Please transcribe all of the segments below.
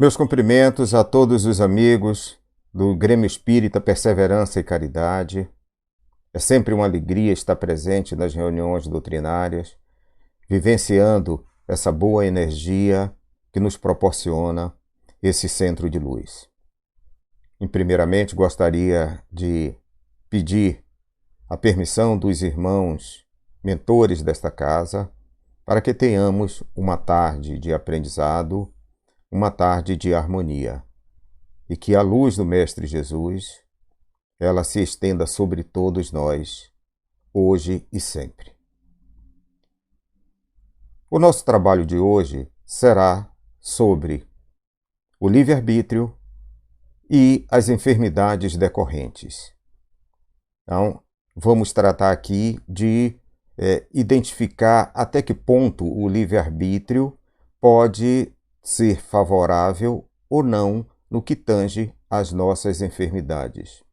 Meus cumprimentos a todos os amigos do Grêmio Espírita Perseverança e Caridade. É sempre uma alegria estar presente nas reuniões doutrinárias, vivenciando essa boa energia que nos proporciona esse centro de luz. Primeiramente, gostaria de pedir a permissão dos irmãos mentores desta casa para que tenhamos uma tarde de aprendizado, uma tarde de harmonia, e que a luz do Mestre Jesus, ela se estenda sobre todos nós, hoje e sempre. O nosso trabalho de hoje será sobre o livre-arbítrio e as enfermidades decorrentes. Então, vamos tratar aqui de identificar até que ponto o livre-arbítrio pode ser favorável ou não no que tange às nossas enfermidades.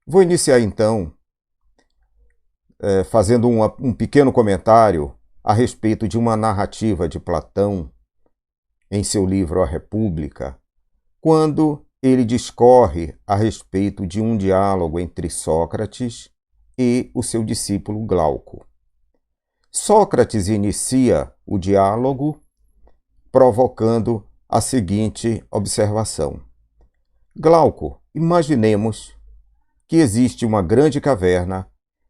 Vou iniciar então fazendo um pequeno comentário a respeito de uma narrativa de Platão em seu livro A República, quando ele discorre a respeito de um diálogo entre Sócrates e o seu discípulo Glauco. Sócrates inicia o diálogo provocando a seguinte observação. Glauco, imaginemos que existe uma grande caverna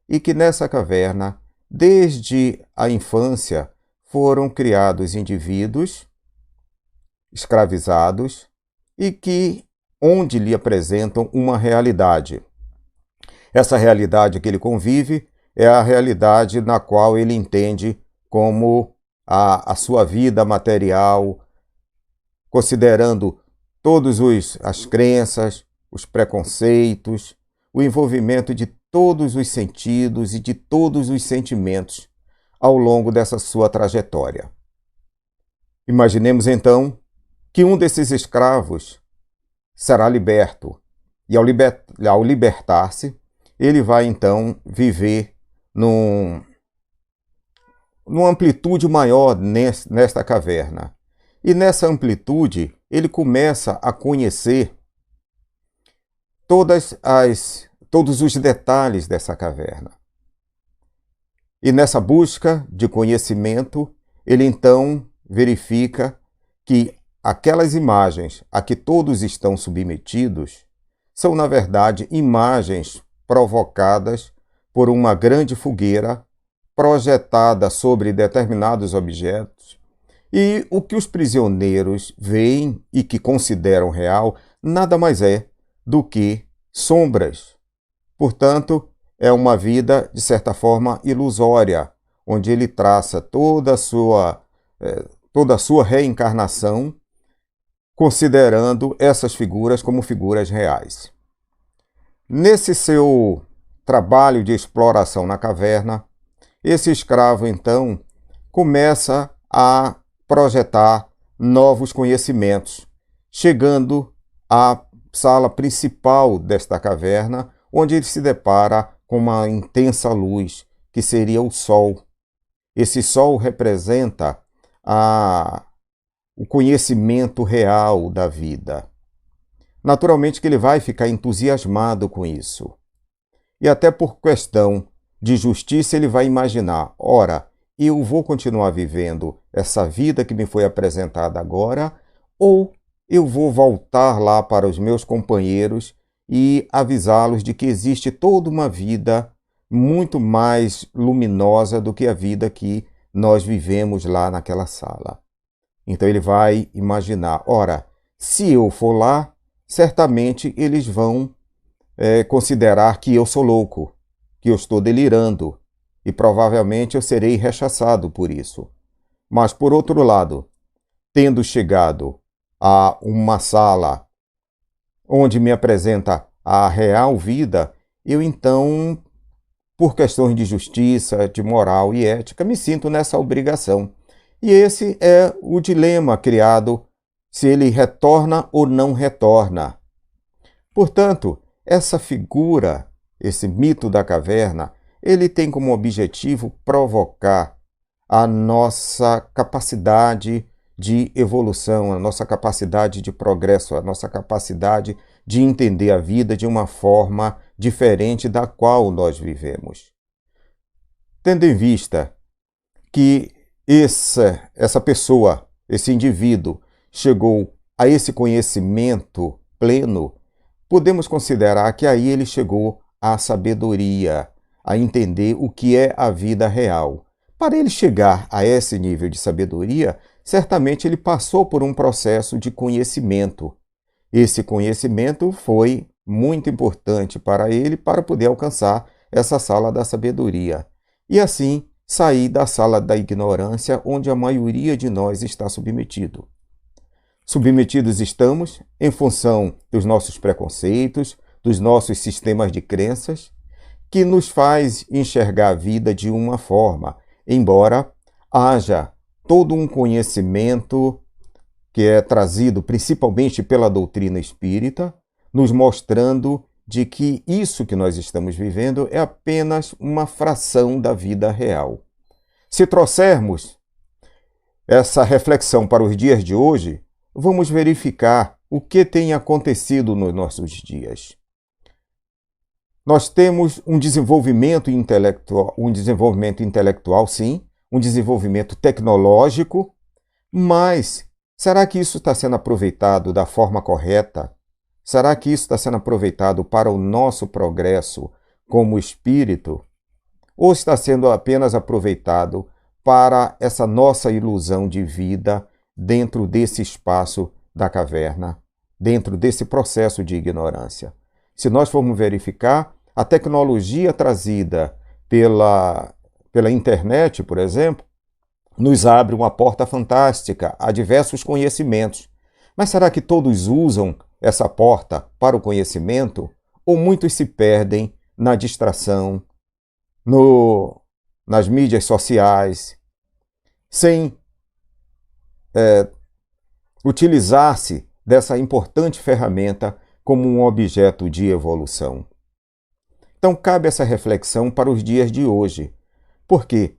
e que nessa caverna, desde a infância, foram criados indivíduos escravizados e que onde lhe apresentam uma realidade. Essa realidade que ele convive é a realidade na qual ele entende como a sua vida material, considerando todas as crenças, os preconceitos, o envolvimento de todos os sentidos e de todos os sentimentos ao longo dessa sua trajetória. Imaginemos então que um desses escravos será liberto, e ao libertar-se, ele vai então viver numa amplitude maior nesta caverna. E nessa amplitude, ele começa a conhecer todos os detalhes dessa caverna. E nessa busca de conhecimento, ele então verifica que aquelas imagens a que todos estão submetidos são, na verdade, imagens provocadas por uma grande fogueira projetada sobre determinados objetos, e o que os prisioneiros veem e que consideram real nada mais é do que sombras. Portanto, é uma vida, de certa forma, ilusória, onde ele traça toda a sua reencarnação, considerando essas figuras como figuras reais. Nesse seu trabalho de exploração na caverna, esse escravo, então, começa a projetar novos conhecimentos, chegando à sala principal desta caverna, onde ele se depara com uma intensa luz, que seria o Sol. Esse Sol representa o conhecimento real da vida. Naturalmente que ele vai ficar entusiasmado com isso. E até por questão de justiça ele vai imaginar, ora, eu vou continuar vivendo essa vida que me foi apresentada agora, ou eu vou voltar lá para os meus companheiros e avisá-los de que existe toda uma vida muito mais luminosa do que a vida que nós vivemos lá naquela sala. Então ele vai imaginar, ora, se eu for lá, certamente eles vão considerar que eu sou louco, que eu estou delirando, e provavelmente eu serei rechaçado por isso. Mas, por outro lado, tendo chegado a uma sala onde me apresenta a real vida, eu então, por questões de justiça, de moral e ética, me sinto nessa obrigação. E esse é o dilema criado, se ele retorna ou não retorna. Portanto, essa figura, esse mito da caverna, ele tem como objetivo provocar a nossa capacidade de evolução, a nossa capacidade de progresso, a nossa capacidade de entender a vida de uma forma diferente da qual nós vivemos. Tendo em vista que essa pessoa, esse indivíduo, chegou a esse conhecimento pleno, podemos considerar que aí ele chegou à sabedoria, a entender o que é a vida real. Para ele chegar a esse nível de sabedoria, certamente ele passou por um processo de conhecimento. Esse conhecimento foi muito importante para ele para poder alcançar essa sala da sabedoria. E assim, sair da sala da ignorância, onde a maioria de nós está submetido. Submetidos estamos em função dos nossos preconceitos, dos nossos sistemas de crenças, que nos faz enxergar a vida de uma forma, embora haja todo um conhecimento que é trazido principalmente pela doutrina espírita, nos mostrando de que isso que nós estamos vivendo é apenas uma fração da vida real. Se trouxermos essa reflexão para os dias de hoje, vamos verificar o que tem acontecido nos nossos dias. Nós temos um desenvolvimento intelectual, sim, um desenvolvimento tecnológico, mas será que isso está sendo aproveitado da forma correta? Será que isso está sendo aproveitado para o nosso progresso como espírito? Ou está sendo apenas aproveitado para essa nossa ilusão de vida dentro desse espaço da caverna, dentro desse processo de ignorância? Se nós formos verificar, a tecnologia trazida pela internet, por exemplo, nos abre uma porta fantástica a diversos conhecimentos. Mas será que todos usam essa porta para o conhecimento? Ou muitos se perdem na distração, nas mídias sociais, sem utilizar-se dessa importante ferramenta como um objeto de evolução? Então, cabe essa reflexão para os dias de hoje, porque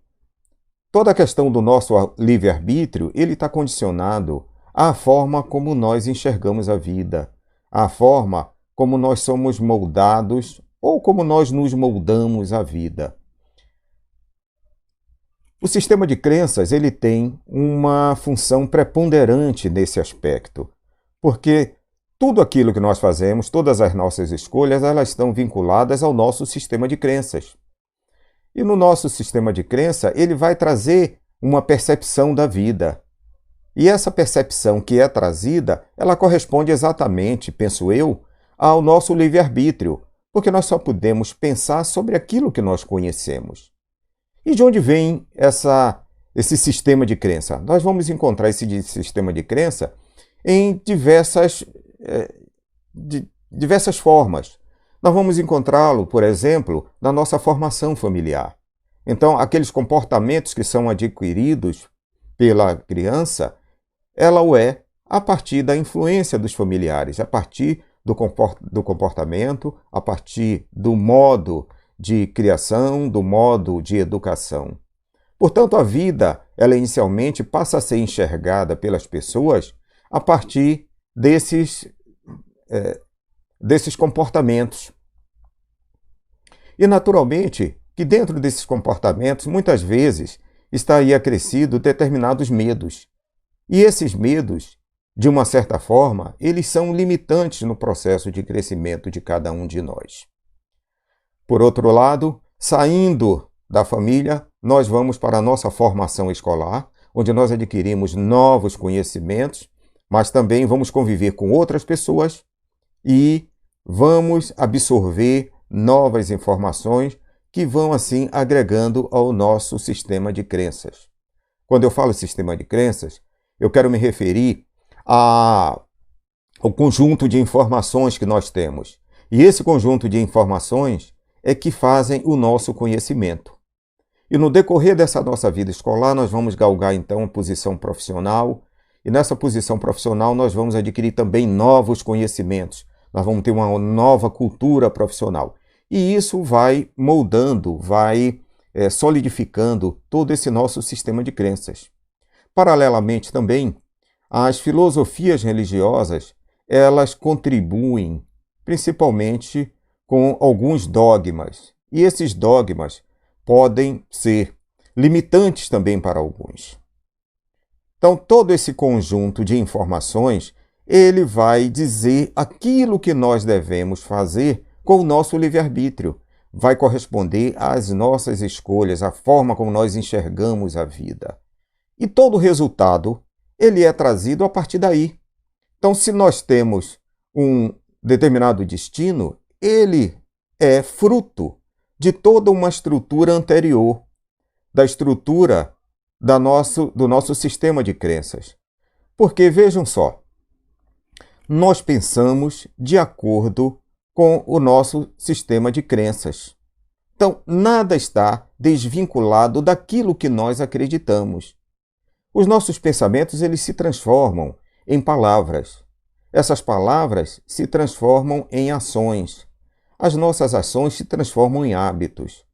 toda a questão do nosso livre-arbítrio, ele está condicionado à forma como nós enxergamos a vida, à forma como nós somos moldados ou como nós nos moldamos a vida. O sistema de crenças, ele tem uma função preponderante nesse aspecto, porque tudo aquilo que nós fazemos, todas as nossas escolhas, elas estão vinculadas ao nosso sistema de crenças. E no nosso sistema de crença, ele vai trazer uma percepção da vida. E essa percepção que é trazida, ela corresponde exatamente, penso eu, ao nosso livre-arbítrio, porque nós só podemos pensar sobre aquilo que nós conhecemos. E de onde vem esse sistema de crença? Nós vamos encontrar esse sistema de crença em diversas formas. Nós vamos encontrá-lo, por exemplo, na nossa formação familiar. Então, aqueles comportamentos que são adquiridos pela criança, ela o é a partir da influência dos familiares, a partir do comportamento, a partir do modo de criação, do modo de educação. Portanto, a vida, ela inicialmente passa a ser enxergada pelas pessoas a partir desses comportamentos. E, naturalmente, que dentro desses comportamentos, muitas vezes, está aí acrescido determinados medos. E esses medos, de uma certa forma, eles são limitantes no processo de crescimento de cada um de nós. Por outro lado, saindo da família, nós vamos para a nossa formação escolar, onde nós adquirimos novos conhecimentos, mas também vamos conviver com outras pessoas e vamos absorver novas informações que vão, assim, agregando ao nosso sistema de crenças. Quando eu falo sistema de crenças, eu quero me referir ao conjunto de informações que nós temos. E esse conjunto de informações é que fazem o nosso conhecimento. E no decorrer dessa nossa vida escolar, nós vamos galgar, então, a posição profissional. E nessa posição profissional, nós vamos adquirir também novos conhecimentos. Nós vamos ter uma nova cultura profissional. E isso vai moldando, vai solidificando todo esse nosso sistema de crenças. Paralelamente também, as filosofias religiosas, elas contribuem principalmente com alguns dogmas, e esses dogmas podem ser limitantes também para alguns. Então, todo esse conjunto de informações, ele vai dizer aquilo que nós devemos fazer com o nosso livre-arbítrio. Vai corresponder às nossas escolhas, à forma como nós enxergamos a vida. E todo o resultado, ele é trazido a partir daí. Então, se nós temos um determinado destino, ele é fruto de toda uma estrutura anterior, da estrutura do nosso sistema de crenças. Porque, vejam só, nós pensamos de acordo com o nosso sistema de crenças. Então, nada está desvinculado daquilo que nós acreditamos. Os nossos pensamentos, eles se transformam em palavras. Essas palavras se transformam em ações. As nossas ações se transformam em hábitos.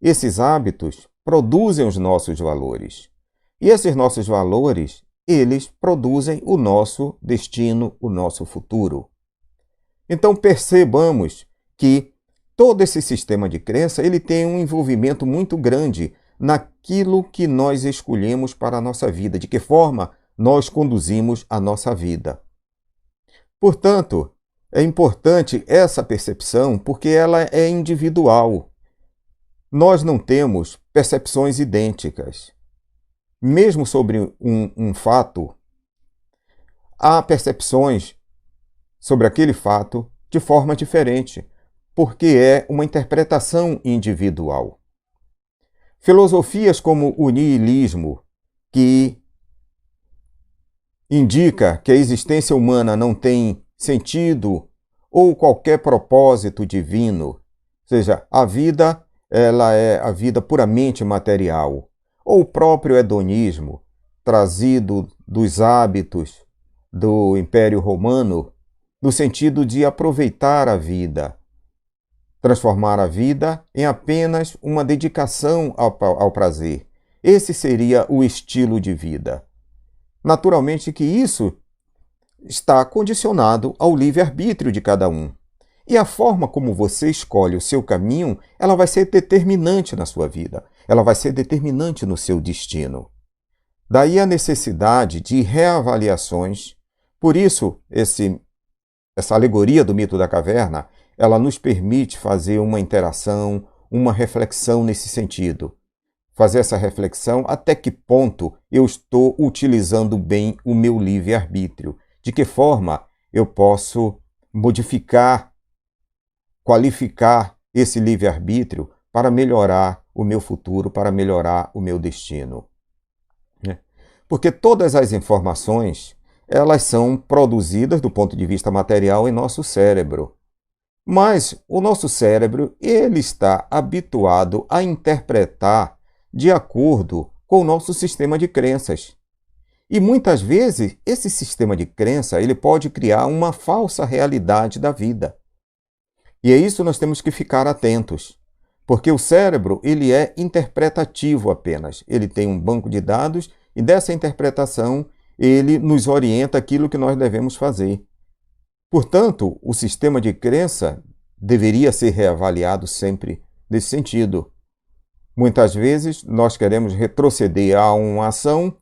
Esses hábitos produzem os nossos valores. E esses nossos valores, eles produzem o nosso destino, o nosso futuro. Então percebamos que todo esse sistema de crença, ele tem um envolvimento muito grande naquilo que nós escolhemos para a nossa vida, de que forma nós conduzimos a nossa vida. Portanto, é importante essa percepção porque ela é individual. Nós não temos percepções idênticas. Mesmo sobre um fato, há percepções sobre aquele fato de forma diferente, porque é uma interpretação individual. Filosofias como o niilismo, que indica que a existência humana não tem sentido ou qualquer propósito divino, ou seja, a vida ela é a vida puramente material, ou o próprio hedonismo, trazido dos hábitos do Império Romano, no sentido de aproveitar a vida, transformar a vida em apenas uma dedicação ao prazer. Esse seria o estilo de vida. Naturalmente que isso está condicionado ao livre-arbítrio de cada um. E a forma como você escolhe o seu caminho, ela vai ser determinante na sua vida. Ela vai ser determinante no seu destino. Daí a necessidade de reavaliações. Por isso, essa alegoria do mito da caverna, ela nos permite fazer uma interação, uma reflexão nesse sentido. Fazer essa reflexão até que ponto eu estou utilizando bem o meu livre-arbítrio. De que forma eu posso modificar, qualificar esse livre-arbítrio para melhorar o meu futuro, para melhorar o meu destino. Porque todas as informações, elas são produzidas do ponto de vista material em nosso cérebro. Mas o nosso cérebro, ele está habituado a interpretar de acordo com o nosso sistema de crenças. E muitas vezes, esse sistema de crença, ele pode criar uma falsa realidade da vida. E é isso que nós temos que ficar atentos. Porque o cérebro, ele é interpretativo apenas. Ele tem um banco de dados e dessa interpretação, ele nos orienta aquilo que nós devemos fazer. Portanto, o sistema de crença deveria ser reavaliado sempre nesse sentido. Muitas vezes, nós queremos retroceder a uma ação,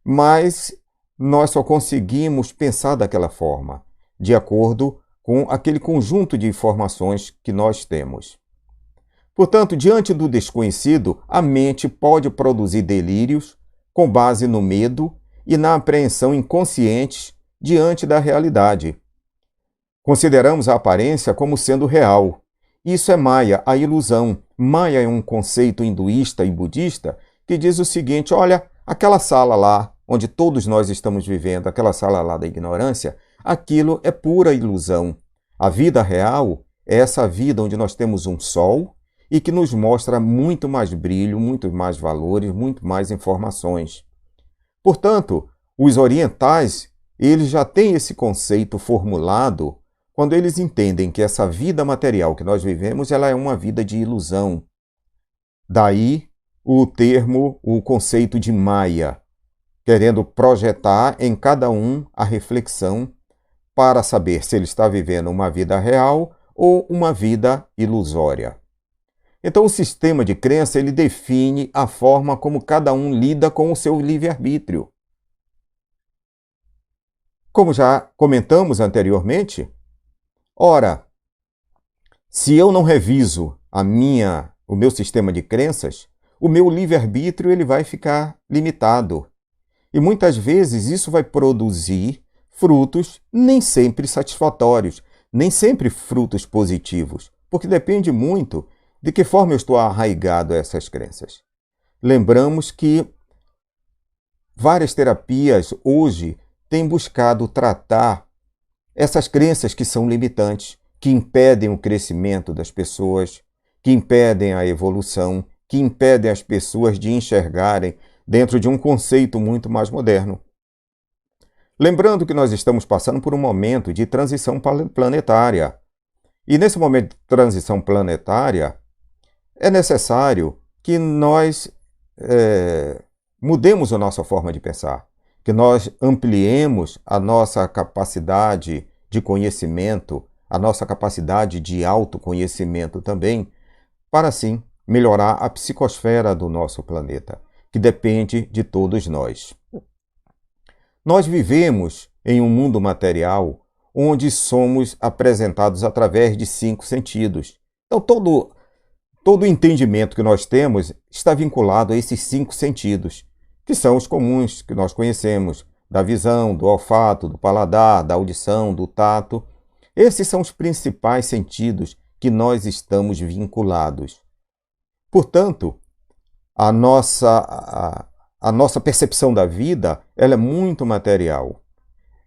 mas nós só conseguimos pensar daquela forma, de acordo com aquele conjunto de informações que nós temos. Portanto, diante do desconhecido, a mente pode produzir delírios com base no medo e na apreensão inconscientes diante da realidade. Consideramos a aparência como sendo real. Isso é Maya, a ilusão. Maya é um conceito hinduísta e budista que diz o seguinte: olha, aquela sala lá, onde todos nós estamos vivendo, aquela sala lá da ignorância, aquilo é pura ilusão. A vida real é essa vida onde nós temos um sol e que nos mostra muito mais brilho, muito mais valores, muito mais informações. Portanto, os orientais, eles já têm esse conceito formulado quando eles entendem que essa vida material que nós vivemos, ela é uma vida de ilusão. Daí o termo, o conceito de Maya, querendo projetar em cada um a reflexão para saber se ele está vivendo uma vida real ou uma vida ilusória. Então, o sistema de crença ele define a forma como cada um lida com o seu livre-arbítrio. Como já comentamos anteriormente, ora, se eu não reviso o meu sistema de crenças, o meu livre-arbítrio ele vai ficar limitado. E muitas vezes isso vai produzir frutos nem sempre satisfatórios, nem sempre frutos positivos, porque depende muito de que forma eu estou arraigado a essas crenças. Lembramos que várias terapias hoje têm buscado tratar essas crenças que são limitantes, que impedem o crescimento das pessoas, que impedem a evolução, que impedem as pessoas de enxergarem dentro de um conceito muito mais moderno. Lembrando que nós estamos passando por um momento de transição planetária. E nesse momento de transição planetária, é necessário que nós mudemos a nossa forma de pensar, que nós ampliemos a nossa capacidade de conhecimento, a nossa capacidade de autoconhecimento também, para assim melhorar a psicosfera do nosso planeta, que depende de todos nós. Nós vivemos em um mundo material onde somos apresentados através de 5 sentidos. Então, todo o entendimento que nós temos está vinculado a esses 5 sentidos, que são os comuns que nós conhecemos, da visão, do olfato, do paladar, da audição, do tato. Esses são os principais sentidos que nós estamos vinculados. Portanto, a nossa percepção da vida ela é muito material.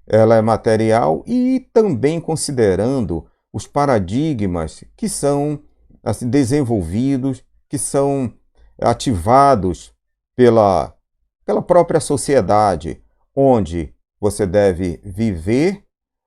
Ela é material e também considerando os paradigmas que são assim, desenvolvidos, que são ativados pela própria sociedade, onde você deve viver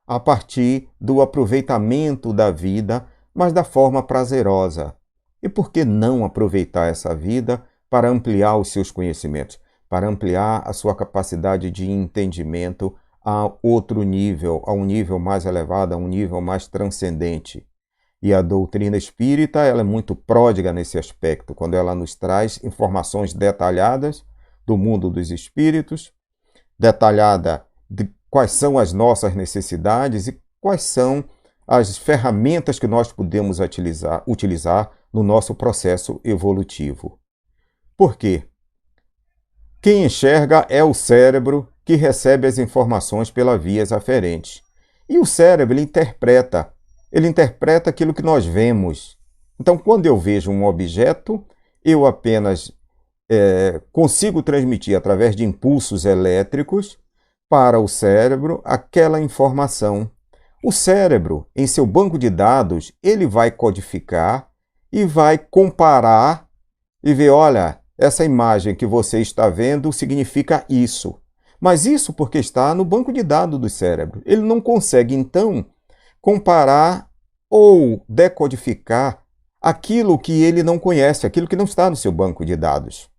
a partir do aproveitamento da vida, mas da forma prazerosa. E por que não aproveitar essa vida para ampliar os seus conhecimentos, para ampliar a sua capacidade de entendimento a outro nível, a um nível mais elevado, a um nível mais transcendente? E a doutrina espírita ela é muito pródiga nesse aspecto, quando ela nos traz informações detalhadas do mundo dos espíritos, detalhada de quais são as nossas necessidades e quais são as ferramentas que nós podemos utilizar no nosso processo evolutivo. Por quê? Quem enxerga é o cérebro que recebe as informações pelas vias aferentes. E o cérebro ele interpreta aquilo que nós vemos. Então, quando eu vejo um objeto, eu apenas consigo transmitir através de impulsos elétricos para o cérebro aquela informação. O cérebro, em seu banco de dados, ele vai codificar e vai comparar e ver, olha, essa imagem que você está vendo significa isso. Mas isso porque está no banco de dados do cérebro. Ele não consegue, então, comparar ou decodificar aquilo que ele não conhece, aquilo que não está no seu banco de dados.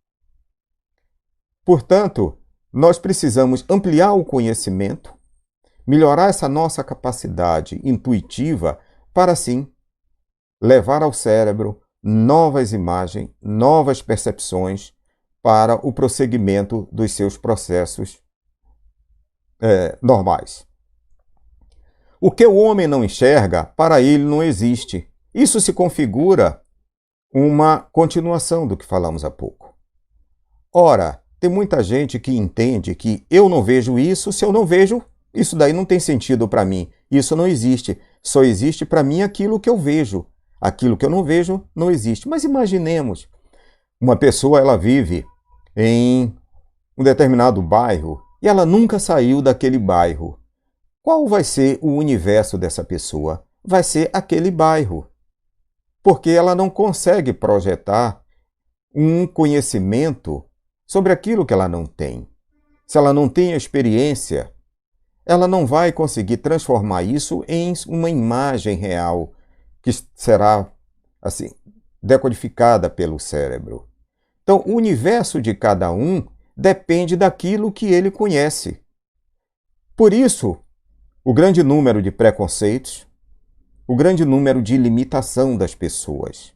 Portanto, nós precisamos ampliar o conhecimento, melhorar essa nossa capacidade intuitiva para, assim, levar ao cérebro novas imagens, novas percepções para o prosseguimento dos seus processos normais. O que o homem não enxerga, para ele não existe. Isso se configura uma continuação do que falamos há pouco. Ora, tem muita gente que entende que eu não vejo isso, se eu não vejo, isso daí não tem sentido para mim. Isso não existe. Só existe para mim aquilo que eu vejo. Aquilo que eu não vejo não existe. Mas imaginemos, uma pessoa ela vive em um determinado bairro e ela nunca saiu daquele bairro. Qual vai ser o universo dessa pessoa? Vai ser aquele bairro. Porque ela não consegue projetar um conhecimento sobre aquilo que ela não tem. Se ela não tem a experiência, ela não vai conseguir transformar isso em uma imagem real que será assim decodificada pelo cérebro. Então, o universo de cada um depende daquilo que ele conhece. Por isso, o grande número de preconceitos, o grande número de limitação das pessoas.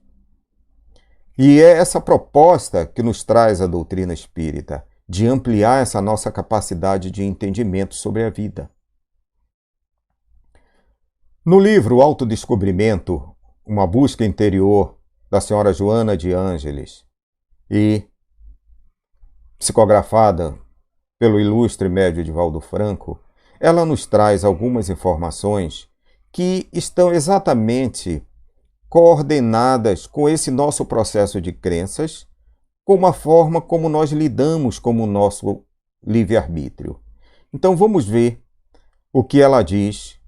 E é essa proposta que nos traz a doutrina espírita, de ampliar essa nossa capacidade de entendimento sobre a vida. No livro Autodescobrimento, uma busca interior, da senhora Joana de Ângeles, e psicografada pelo ilustre médio Divaldo Franco, ela nos traz algumas informações que estão exatamente coordenadas com esse nosso processo de crenças, com a forma como nós lidamos com o nosso livre-arbítrio. Então vamos ver o que ela diz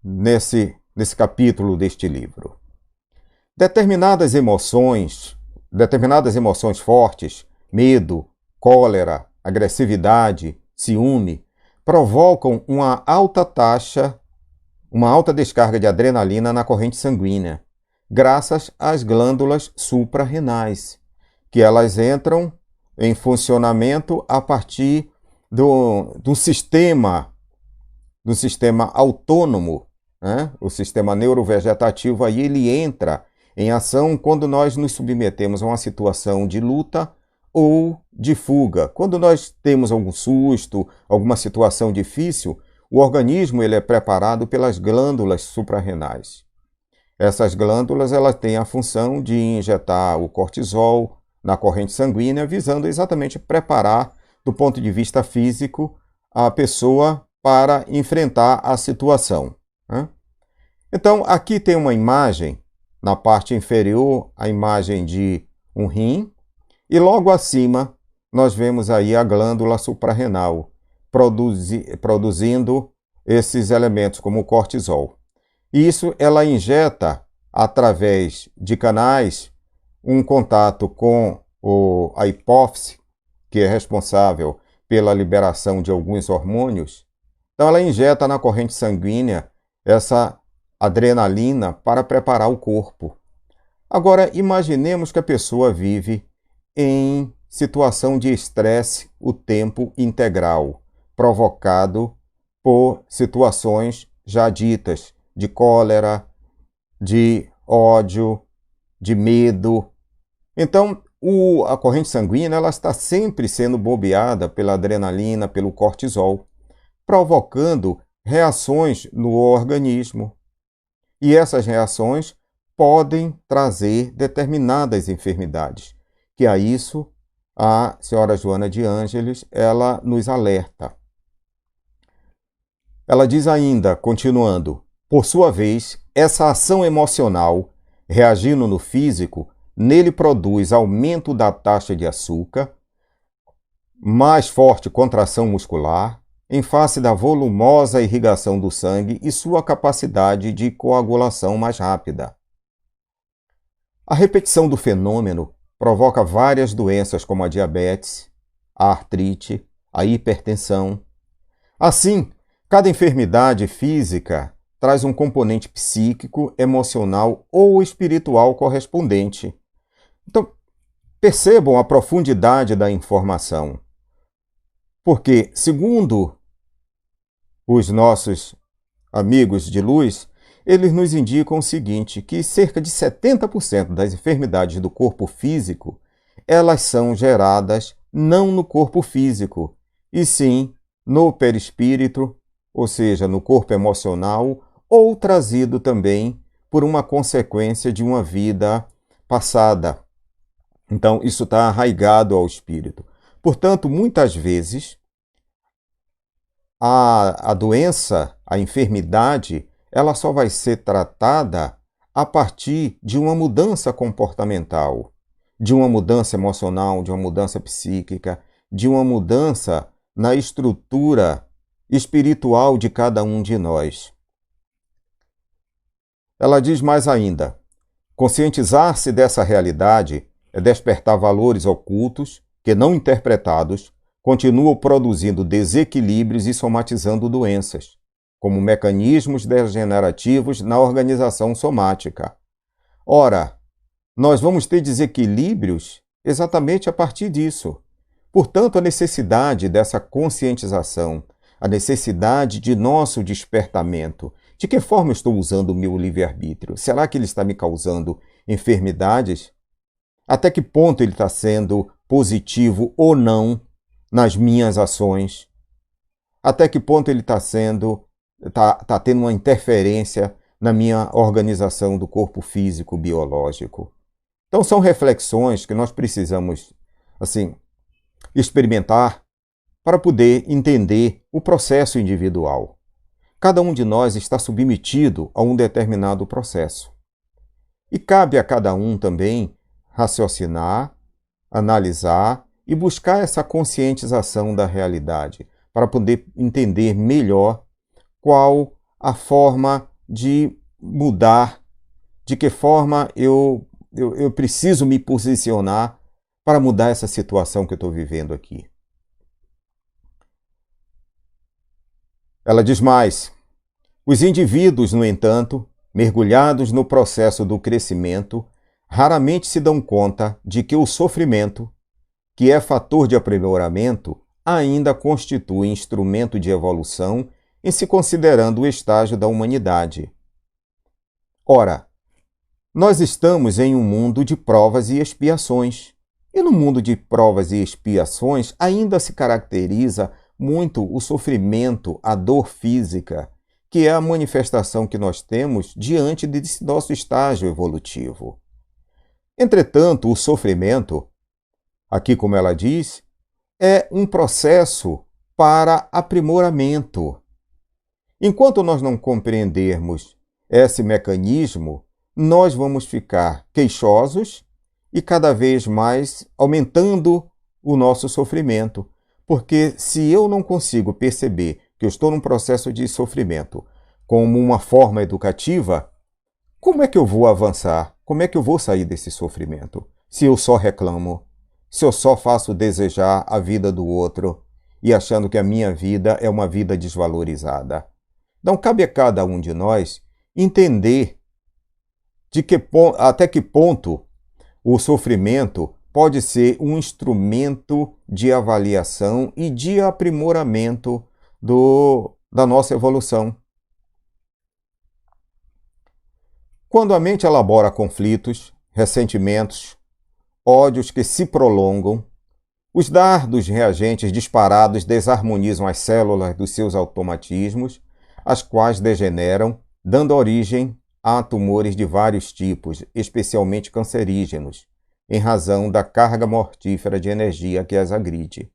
nesse capítulo deste livro. Determinadas emoções fortes, medo, cólera, agressividade, ciúme, provocam uma alta descarga de adrenalina na corrente sanguínea, graças às glândulas suprarrenais, que elas entram em funcionamento a partir do sistema autônomo, né? O sistema neurovegetativo aí ele entra em ação quando nós nos submetemos a uma situação de luta ou de fuga. Quando nós temos algum susto, alguma situação difícil, o organismo ele é preparado pelas glândulas suprarrenais. Essas glândulas elas têm a função de injetar o cortisol na corrente sanguínea, visando exatamente preparar, do ponto de vista físico, a pessoa para enfrentar a situação, né? Então, aqui tem uma imagem, na parte inferior, a imagem de um rim, e logo acima nós vemos aí a glândula suprarrenal produzindo esses elementos como o cortisol. Isso ela injeta através de canais um contato com a hipófise, que é responsável pela liberação de alguns hormônios. Então ela injeta na corrente sanguínea essa adrenalina para preparar o corpo. Agora imaginemos que a pessoa vive em situação de estresse o tempo integral, provocado por situações já ditas de cólera, de ódio, de medo. Então, a corrente sanguínea ela está sempre sendo bombeada pela adrenalina, pelo cortisol, provocando reações no organismo. E essas reações podem trazer determinadas enfermidades, que a isso a senhora Joana de Ângeles ela nos alerta. Ela diz ainda, continuando, por sua vez, essa ação emocional, reagindo no físico, nele produz aumento da taxa de açúcar, mais forte contração muscular, em face da volumosa irrigação do sangue e sua capacidade de coagulação mais rápida. A repetição do fenômeno provoca várias doenças como a diabetes, a artrite, a hipertensão. Assim, cada enfermidade física traz um componente psíquico, emocional ou espiritual correspondente. Então, percebam a profundidade da informação. Porque, segundo os nossos amigos de luz, eles nos indicam o seguinte, que cerca de 70% das enfermidades do corpo físico, elas são geradas não no corpo físico, e sim no perispírito, ou seja, no corpo emocional, ou trazido também por uma consequência de uma vida passada. Então, isso está arraigado ao espírito. Portanto, muitas vezes, a doença, a enfermidade, ela só vai ser tratada a partir de uma mudança comportamental, de uma mudança emocional, de uma mudança psíquica, de uma mudança na estrutura espiritual de cada um de nós. Ela diz mais ainda, conscientizar-se dessa realidade é despertar valores ocultos que, não interpretados, continuam produzindo desequilíbrios e somatizando doenças, como mecanismos degenerativos na organização somática. Ora, nós vamos ter desequilíbrios exatamente a partir disso, Portanto, a necessidade dessa conscientização, a necessidade de nosso despertamento. De que forma eu estou usando o meu livre-arbítrio? Será que ele está me causando enfermidades? Até que ponto ele está sendo positivo ou não nas minhas ações? Até que ponto ele está tendo uma interferência na minha organização do corpo físico biológico? Então são reflexões que nós precisamos, assim, experimentar para poder entender o processo individual. Cada um de nós está submetido a um determinado processo. E cabe a cada um também raciocinar, analisar e buscar essa conscientização da realidade, para poder entender melhor qual a forma de mudar, de que forma eu preciso me posicionar para mudar essa situação que eu estou vivendo aqui. Ela diz mais: os indivíduos, no entanto, mergulhados no processo do crescimento, raramente se dão conta de que o sofrimento, que é fator de aprimoramento, ainda constitui instrumento de evolução em se considerando o estágio da humanidade. Ora, nós estamos em um mundo de provas e expiações. E no mundo de provas e expiações ainda se caracteriza muito o sofrimento, a dor física, que é a manifestação que nós temos diante desse nosso estágio evolutivo. Entretanto, o sofrimento, aqui como ela diz, é um processo para aprimoramento. Enquanto nós não compreendermos esse mecanismo, nós vamos ficar queixosos e cada vez mais aumentando o nosso sofrimento. Porque se eu não consigo perceber que eu estou num processo de sofrimento como uma forma educativa, como é que eu vou avançar? Como é que eu vou sair desse sofrimento? Se eu só reclamo, se eu só faço desejar a vida do outro e achando que a minha vida é uma vida desvalorizada. Então, cabe a cada um de nós entender até que ponto o sofrimento pode ser um instrumento de avaliação e de aprimoramento da nossa evolução. Quando a mente elabora conflitos, ressentimentos, ódios que se prolongam, os dardos reagentes disparados desarmonizam as células dos seus automatismos, as quais degeneram, dando origem a tumores de vários tipos, especialmente cancerígenos, em razão da carga mortífera de energia que as agride.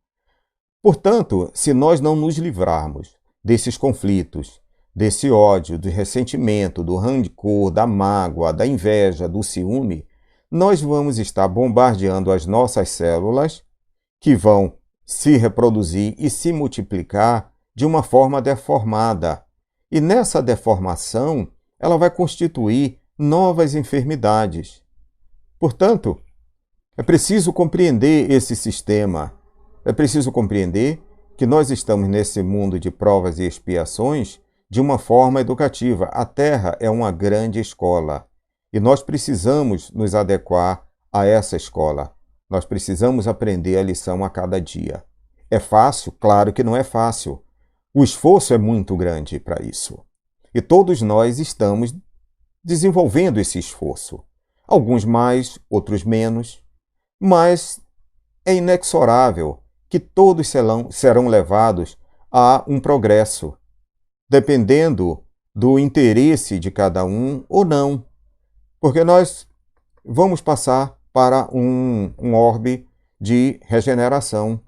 Portanto, se nós não nos livrarmos desses conflitos, desse ódio, do ressentimento, do rancor, da mágoa, da inveja, do ciúme, nós vamos estar bombardeando as nossas células, que vão se reproduzir e se multiplicar de uma forma deformada. E nessa deformação, ela vai constituir novas enfermidades. Portanto, é preciso compreender esse sistema. É preciso compreender que nós estamos nesse mundo de provas e expiações de uma forma educativa. A Terra é uma grande escola e nós precisamos nos adequar a essa escola. Nós precisamos aprender a lição a cada dia. É fácil? Claro que não é fácil. O esforço é muito grande para isso. E todos nós estamos desenvolvendo esse esforço. Alguns mais, outros menos. Mas é inexorável que todos serão levados a um progresso, dependendo do interesse de cada um ou não. Porque nós vamos passar para um orbe de regeneração.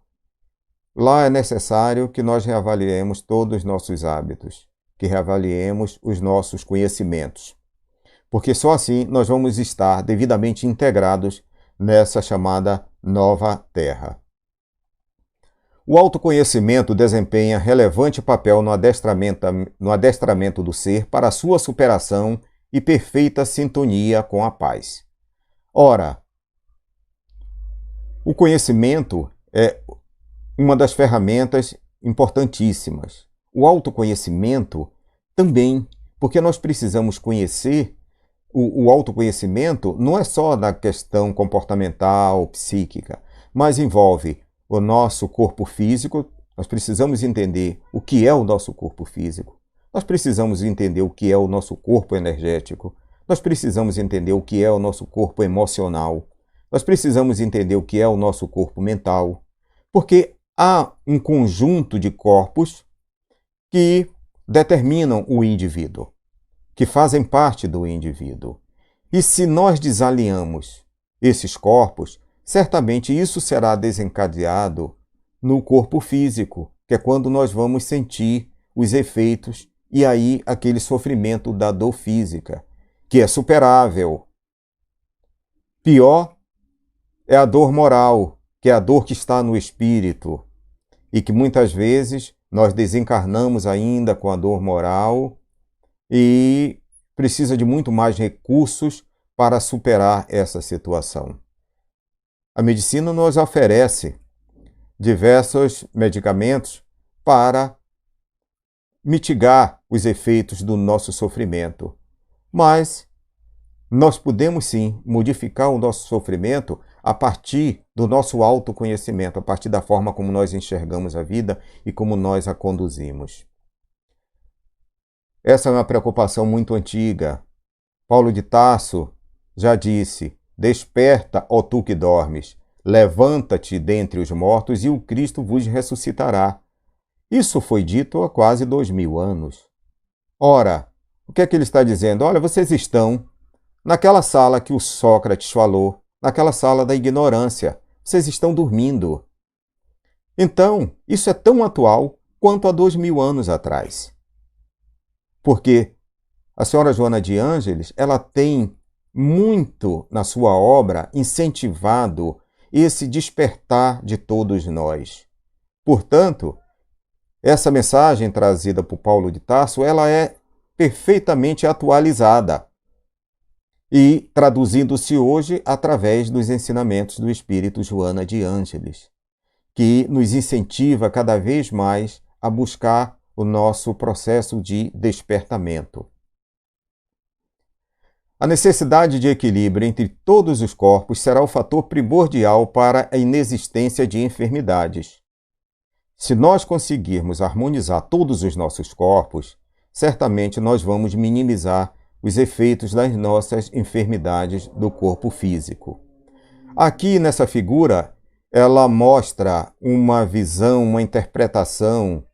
Lá é necessário que nós reavaliemos todos os nossos hábitos, que reavaliemos os nossos conhecimentos. Porque só assim nós vamos estar devidamente integrados nessa chamada nova Terra. O autoconhecimento desempenha relevante papel no adestramento do ser para sua superação e perfeita sintonia com a paz. Ora, o conhecimento é uma das ferramentas importantíssimas. O autoconhecimento também, porque nós precisamos conhecer. O autoconhecimento não é só da questão comportamental, psíquica, mas envolve o nosso corpo físico, nós precisamos entender o que é o nosso corpo físico. Nós precisamos entender o que é o nosso corpo energético. Nós precisamos entender o que é o nosso corpo emocional. Nós precisamos entender o que é o nosso corpo mental. Porque há um conjunto de corpos que determinam o indivíduo, que fazem parte do indivíduo. E se nós desalinhamos esses corpos, certamente isso será desencadeado no corpo físico, que é quando nós vamos sentir os efeitos e aí aquele sofrimento da dor física, que é superável. Pior é a dor moral, que é a dor que está no espírito, e que muitas vezes nós desencarnamos ainda com a dor moral e precisa de muito mais recursos para superar essa situação. A medicina nos oferece diversos medicamentos para mitigar os efeitos do nosso sofrimento, mas nós podemos sim modificar o nosso sofrimento a partir do nosso autoconhecimento, a partir da forma como nós enxergamos a vida e como nós a conduzimos. Essa é uma preocupação muito antiga. Paulo de Tarso já disse: desperta, ó tu que dormes, levanta-te dentre os mortos e o Cristo vos ressuscitará. Isso foi dito há quase 2000 anos. Ora, o que é que ele está dizendo? Olha, vocês estão naquela sala que o Sócrates falou, naquela sala da ignorância. Vocês estão dormindo. Então, isso é tão atual quanto há 2000 anos atrás. Porque a senhora Joana de Ângeles, ela tem muito na sua obra incentivado esse despertar de todos nós. Portanto, essa mensagem trazida por Paulo de Tarso, ela é perfeitamente atualizada e traduzindo-se hoje através dos ensinamentos do Espírito Joana de Ângeles, que nos incentiva cada vez mais a buscar o nosso processo de despertamento. A necessidade de equilíbrio entre todos os corpos será o fator primordial para a inexistência de enfermidades. Se nós conseguirmos harmonizar todos os nossos corpos, certamente nós vamos minimizar os efeitos das nossas enfermidades do corpo físico. Aqui nessa figura, ela mostra uma visão, uma interpretação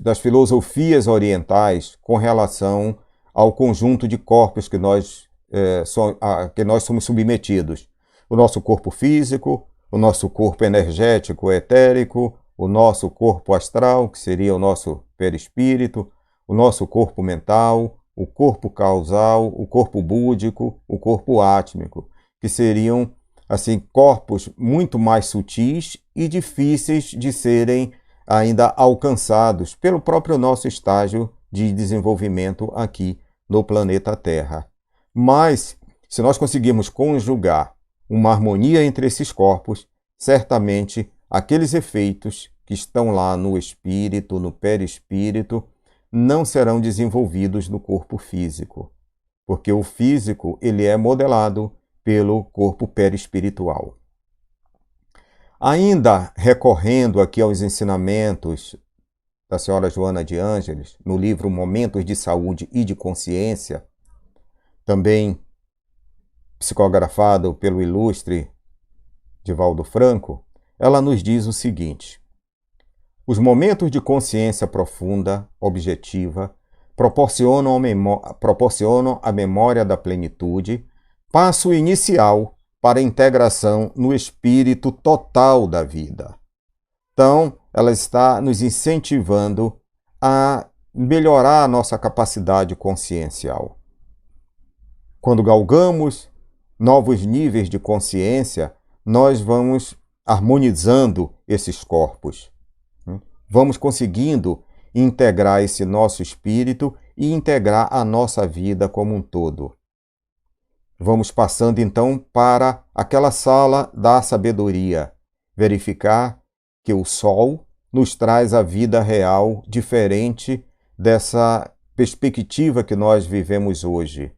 das filosofias orientais com relação ao conjunto de corpos que nós somos submetidos. O nosso corpo físico, o nosso corpo energético etérico, o nosso corpo astral, que seria o nosso perispírito, o nosso corpo mental, o corpo causal, o corpo búdico, o corpo átmico, que seriam assim corpos muito mais sutis e difíceis de serem ainda alcançados pelo próprio nosso estágio de desenvolvimento aqui no planeta Terra. Mas, se nós conseguirmos conjugar uma harmonia entre esses corpos, certamente aqueles efeitos que estão lá no espírito, no perispírito, não serão desenvolvidos no corpo físico, porque o físico ele é modelado pelo corpo perispiritual. Ainda recorrendo aqui aos ensinamentos da senhora Joana de Ângeles, no livro Momentos de Saúde e de Consciência, também psicografado pelo ilustre Divaldo Franco, ela nos diz o seguinte: os momentos de consciência profunda, objetiva, proporcionam a memória da plenitude, passo inicial para a integração no espírito total da vida. Então, ela está nos incentivando a melhorar a nossa capacidade consciencial. Quando galgamos novos níveis de consciência, nós vamos harmonizando esses corpos. Vamos conseguindo integrar esse nosso espírito e integrar a nossa vida como um todo. Vamos passando então para aquela sala da sabedoria, verificar que o Sol nos traz a vida real diferente dessa perspectiva que nós vivemos hoje.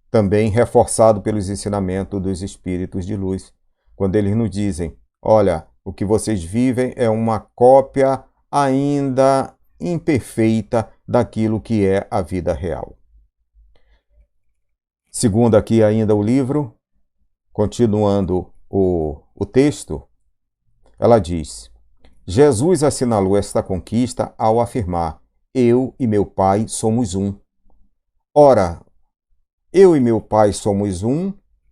Também reforçado pelos ensinamentos dos espíritos de luz, quando eles nos dizem: olha, O que vocês vivem é uma cópia ainda imperfeita daquilo que é a vida real. Segundo aqui ainda o livro, continuando o texto, ela diz: Jesus assinalou esta conquista ao afirmar: eu e meu Pai somos um. Ora, eu e meu Pai somos um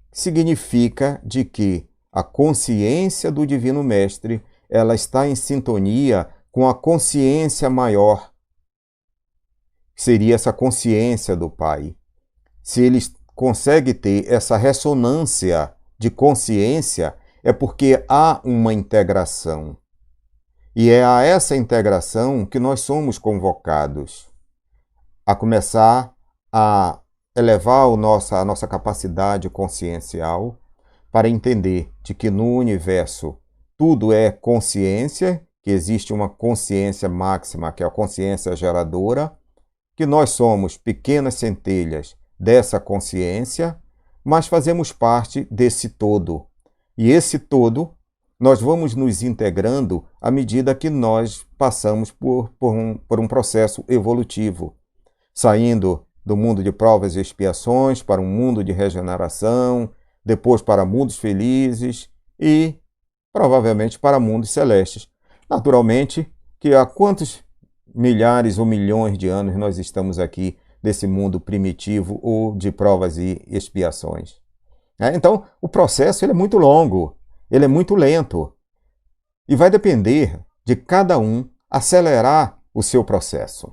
significa de que a consciência do Divino Mestre ela está em sintonia com a consciência maior, que seria essa consciência do Pai. Se ele consegue ter essa ressonância de consciência, é porque há uma integração. E é a essa integração que nós somos convocados a começar a elevar a nossa capacidade consciencial para entender de que no universo tudo é consciência, que existe uma consciência máxima, que é a consciência geradora, que nós somos pequenas centelhas dessa consciência, mas fazemos parte desse todo. E esse todo, nós vamos nos integrando à medida que nós passamos por um processo evolutivo, saindo do mundo de provas e expiações para um mundo de regeneração, depois para mundos felizes e, provavelmente, para mundos celestes. Naturalmente, que há quantos milhares ou milhões de anos nós estamos aqui desse mundo primitivo ou de provas e expiações. Então, o processo ele é muito longo, ele é muito lento e vai depender de cada um acelerar o seu processo.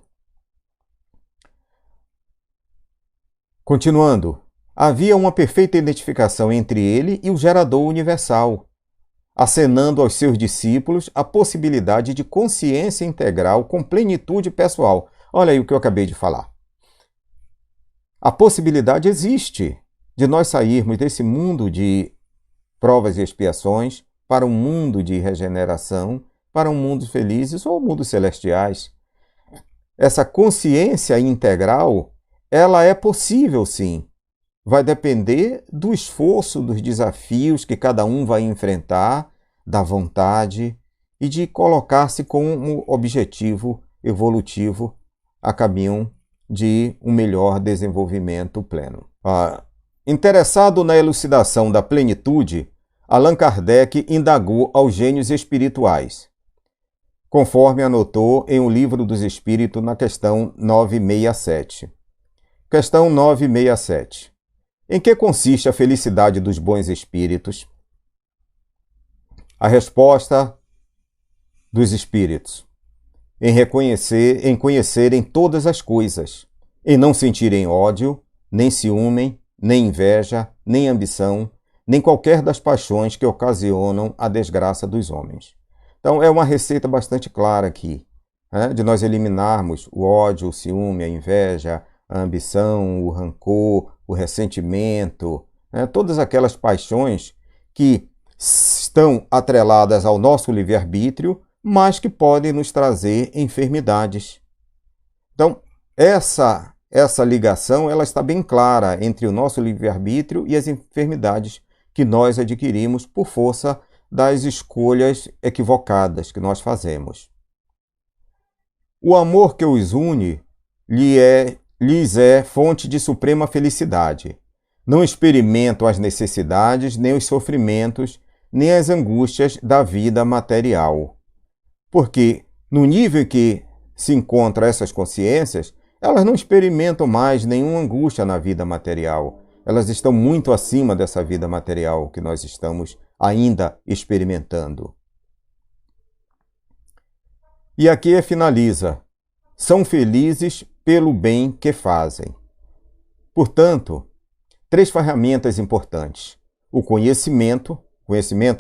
Continuando, havia uma perfeita identificação entre ele e o gerador universal, acenando aos seus discípulos a possibilidade de consciência integral com plenitude pessoal. Olha aí o que eu acabei de falar. A possibilidade existe de nós sairmos desse mundo de provas e expiações para um mundo de regeneração, para um mundo felizes ou mundos celestiais. Essa consciência integral, ela é possível sim. Vai depender do esforço, dos desafios que cada um vai enfrentar, da vontade e de colocar-se como objetivo evolutivo a caminho de um melhor desenvolvimento pleno. Interessado na elucidação da plenitude, Allan Kardec indagou aos gênios espirituais, conforme anotou em O Livro dos Espíritos na questão 967. Questão 967. Em que consiste a felicidade dos bons espíritos? A resposta dos espíritos: em conhecerem todas as coisas, em não sentirem ódio, nem ciúme, nem inveja, nem ambição, nem qualquer das paixões que ocasionam a desgraça dos homens. Então, é uma receita bastante clara aqui, de nós eliminarmos o ódio, o ciúme, a inveja, a ambição, o rancor, o ressentimento, todas aquelas paixões que estão atreladas ao nosso livre-arbítrio, mas que podem nos trazer enfermidades. Então, essa ligação ela está bem clara entre o nosso livre-arbítrio e as enfermidades que nós adquirimos por força das escolhas equivocadas que nós fazemos. O amor que os une lhes é fonte de suprema felicidade. Não experimentam as necessidades, nem os sofrimentos, nem as angústias da vida material. Porque, no nível em que se encontram essas consciências, elas não experimentam mais nenhuma angústia na vida material. Elas estão muito acima dessa vida material que nós estamos ainda experimentando. E aqui finaliza: são felizes pelo bem que fazem. Portanto, 3 ferramentas importantes: o conhecimento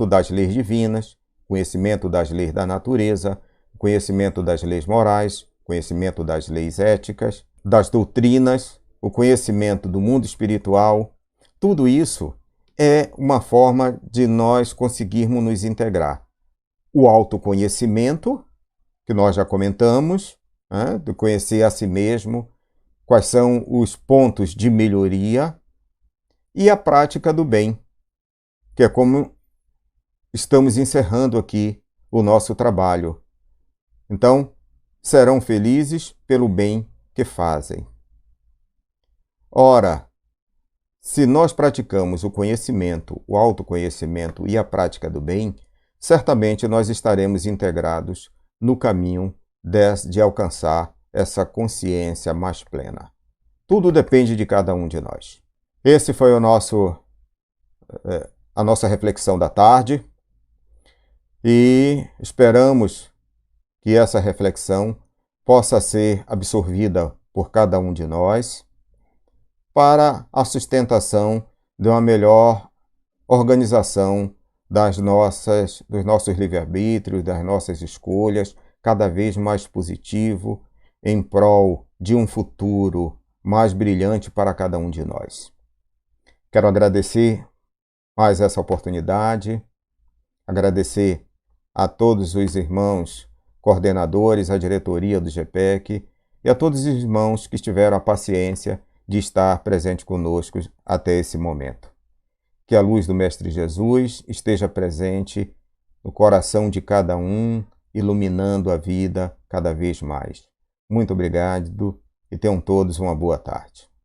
das leis divinas, conhecimento das leis da natureza, conhecimento das leis morais, conhecimento das leis éticas, das doutrinas, o conhecimento do mundo espiritual. Tudo isso é uma forma de nós conseguirmos nos integrar. O autoconhecimento, que nós já comentamos, de conhecer a si mesmo, quais são os pontos de melhoria, e a prática do bem, que é como estamos encerrando aqui o nosso trabalho. Então, serão felizes pelo bem que fazem. Ora, se nós praticamos o conhecimento, o autoconhecimento e a prática do bem, certamente nós estaremos integrados no caminho de alcançar essa consciência mais plena. Tudo depende de cada um de nós. Esse foi a nossa reflexão da tarde e esperamos que essa reflexão possa ser absorvida por cada um de nós para a sustentação de uma melhor organização dos nossos livre-arbítrios, das nossas escolhas, cada vez mais positivo, em prol de um futuro mais brilhante para cada um de nós. Quero agradecer mais essa oportunidade, agradecer a todos os irmãos coordenadores, a diretoria do GPEC e a todos os irmãos que tiveram a paciência de estar presente conosco até esse momento. Que a luz do Mestre Jesus esteja presente no coração de cada um, iluminando a vida cada vez mais. Muito obrigado e tenham todos uma boa tarde.